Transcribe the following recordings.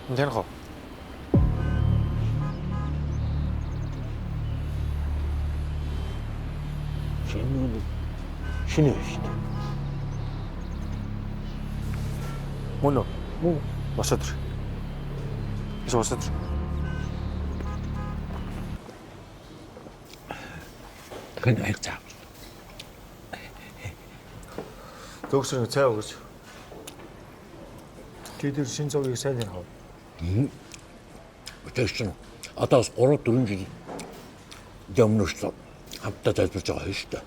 Тэнх уу? Шинэ шүү дээ. Мөн үү? Мөн. Босоод ир. Босоод ир. Хэн хайр цаа. Төгсрөн цай өгөөч. Тэд шин цогийг сайн хав. Өчигдөр одоо 3-4 жил өмнөөс хамтдаа залбирж байгаа юм шүү дээ.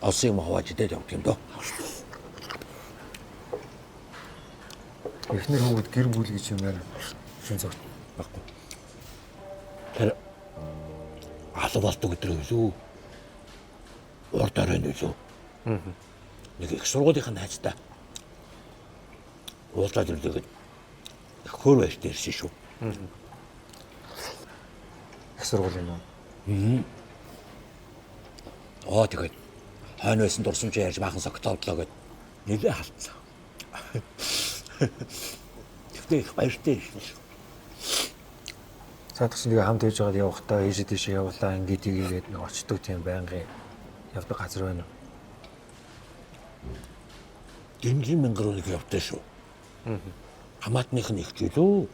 Алсын махаж идээд явт юм доо. Эхнэр хүүхэд гэр бүл гэж юм байна. Шин цогт Баггүй. Тэр албалт өдөр үлээ. Урд оройн үлээ. Нэг их сургуулийн хайцтай. Уулзаад ирлээгээд хөр байшд ирсэн шүү. их сургууль юм уу? Тэгээд хойно байсан дурсамж ярьж баахан согтоодлоо гэд нэлээ халтсан. Тэгтээ их баяртай шүү. Цаадагч нэг хамт хийж байгаад явахдаа ээжээ тийшээ явуулаа ингээд ийгээд нэг очдөг тийм байнгын явдаг газар байна уу? Дэмжин мянгарыг явтаа шүү. Хамаатных нь их зүйлөө.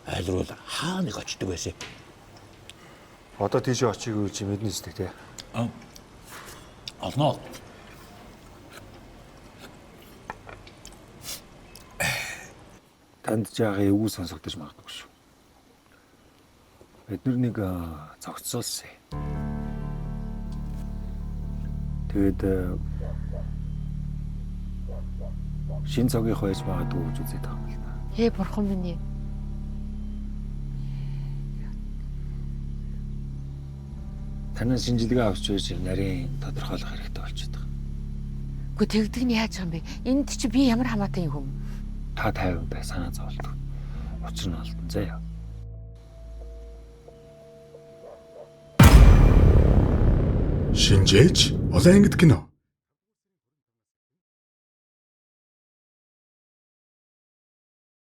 Айлруул хаа нэг очдөг байсан. Одоо тийшээ очиг үйл чи мэднэ зү тий. Олноо. Танд жаагийн эвгүй сонсогдож магадгүй шүү. Бид нэг зогцоолсон. Тэгээд шин цагийн хойж магадгүй гэж үзээд байгаа юм л да. Ээ бурхан минь ээ. Танаас шинжилгээ авч байж нарийн тодорхойлох хэрэгтэй болчиход байгаа. Гэхдээ тэгдэг нь яаж байгаа юм бэ? Энд чи би ямар хамаатай юм хүм? Та тайван бай санаа зовлдог. Учир нь алтан заяа. Шинжээч олон ангид кино